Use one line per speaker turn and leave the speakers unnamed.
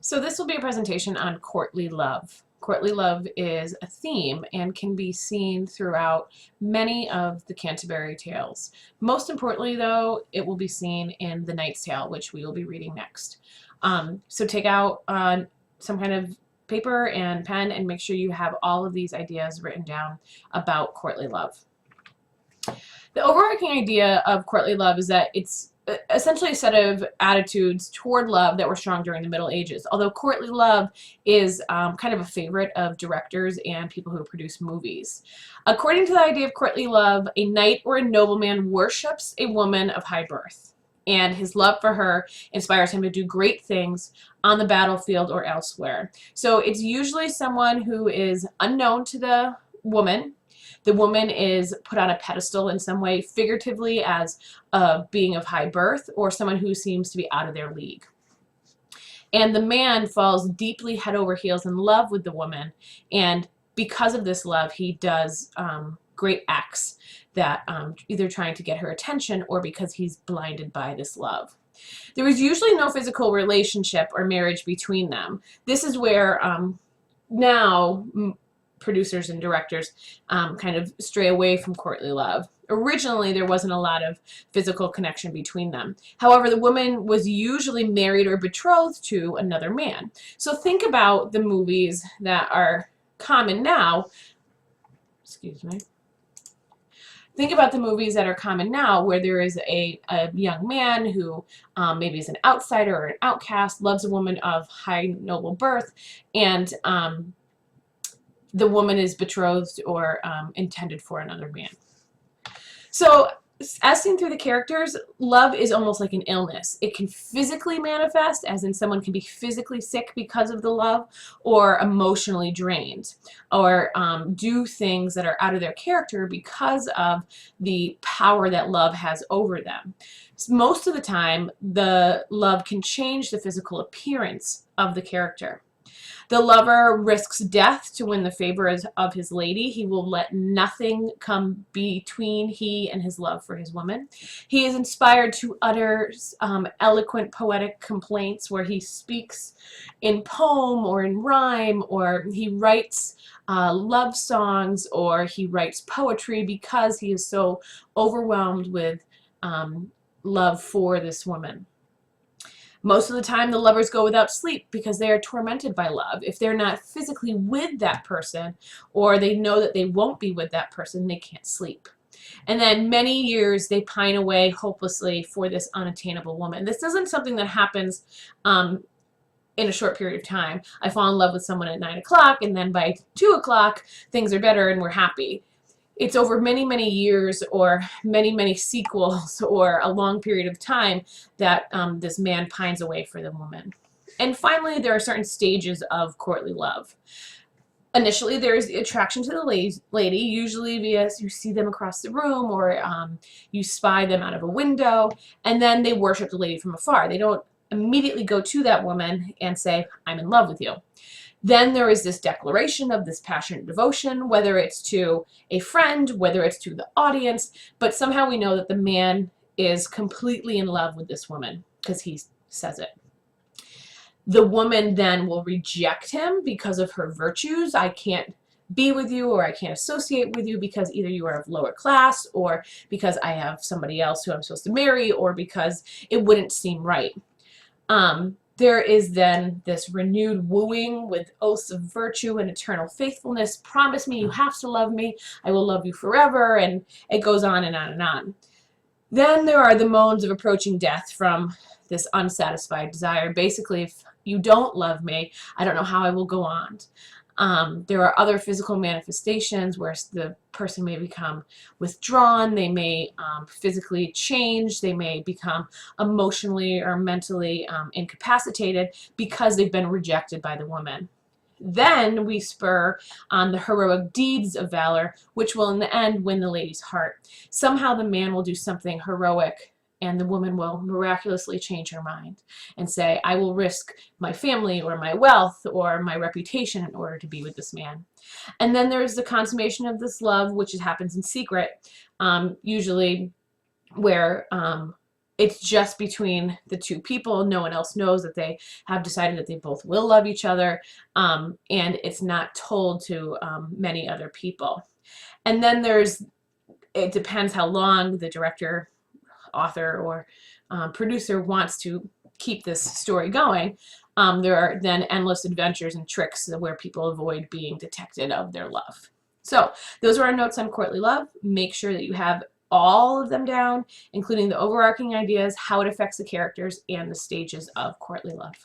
So this will be a presentation on courtly love. Courtly love is a theme and can be seen throughout many of the Canterbury Tales. Most importantly, though, it will be seen in The Knight's Tale, which we will be reading next. So take out some kind of paper and pen and make sure you have all of these ideas written down about courtly love. The overarching idea of courtly love is that it's essentially a set of attitudes toward love that were strong during the Middle Ages. Although courtly love is kind of a favorite of directors and people who produce movies. According to the idea of courtly love, a knight or a nobleman worships a woman of high birth, and his love for her inspires him to do great things on the battlefield or elsewhere. So it's usually someone who is unknown to the woman. The woman is put on a pedestal in some way, figuratively as a being of high birth or someone who seems to be out of their league. And the man falls deeply head over heels in love with the woman, and because of this love, he does great acts that either trying to get her attention or because he's blinded by this love. There is usually no physical relationship or marriage between them. This is where now producers and directors kind of stray away from courtly love. Originally, there wasn't a lot of physical connection between them. However, the woman was usually married or betrothed to another man. So think about the movies that are common now. Excuse me. Think about the movies that are common now where there is a young man who maybe is an outsider or an outcast, loves a woman of high noble birth, and the woman is betrothed or intended for another man. So as seen through the characters, love is almost like an illness. It can physically manifest, as in someone can be physically sick because of the love, or emotionally drained, or do things that are out of their character because of the power that love has over them. Most of the time, the love can change the physical appearance of the character. The lover risks death to win the favor of his lady. He will let nothing come between he and his love for his woman. He is inspired to utter eloquent poetic complaints where he speaks in poem or in rhyme, or he writes love songs, or he writes poetry because he is so overwhelmed with love for this woman. Most of the time, the lovers go without sleep because they are tormented by love. If they're not physically with that person, or they know that they won't be with that person, they can't sleep. And then many years they pine away hopelessly for this unattainable woman. This isn't something that happens in a short period of time. I fall in love with someone at 9 o'clock, and then by 2 o'clock, things are better and we're happy. It's over many, many years or many, many sequels or a long period of time that this man pines away for the woman. And finally, there are certain stages of courtly love. Initially, there is attraction to the lady, usually via you see them across the room or you spy them out of a window, and then they worship the lady from afar. They don't immediately go to that woman and say, "I'm in love with you." Then there is this declaration of this passionate devotion, whether it's to a friend, whether it's to the audience, but somehow we know that the man is completely in love with this woman because he says it. The woman then will reject him because of her virtues. I can't be with you, or I can't associate with you because either you are of lower class, or because I have somebody else who I'm supposed to marry, or because it wouldn't seem right. There is then this renewed wooing with oaths of virtue and eternal faithfulness. Promise me you have to love me. I will love you forever. And it goes on and on and on. Then there are the moans of approaching death from this unsatisfied desire. Basically, if you don't love me, I don't know how I will go on. There are other physical manifestations where the person may become withdrawn, they may physically change, they may become emotionally or mentally incapacitated because they've been rejected by the woman. Then we spur on the heroic deeds of valor, which will in the end win the lady's heart. Somehow the man will do something heroic, and the woman will miraculously change her mind and say, "I will risk my family or my wealth or my reputation in order to be with this man." And then there's the consummation of this love, which happens in secret, usually where it's just between the two people. No one else knows that they have decided that they both will love each other, and it's not told to many other people. And then it depends how long the director, author, or producer wants to keep this story going. There are then endless adventures and tricks where people avoid being detected of their love. So those are our notes on courtly love. Make sure that you have all of them down, including the overarching ideas, how it affects the characters, and the stages of courtly love.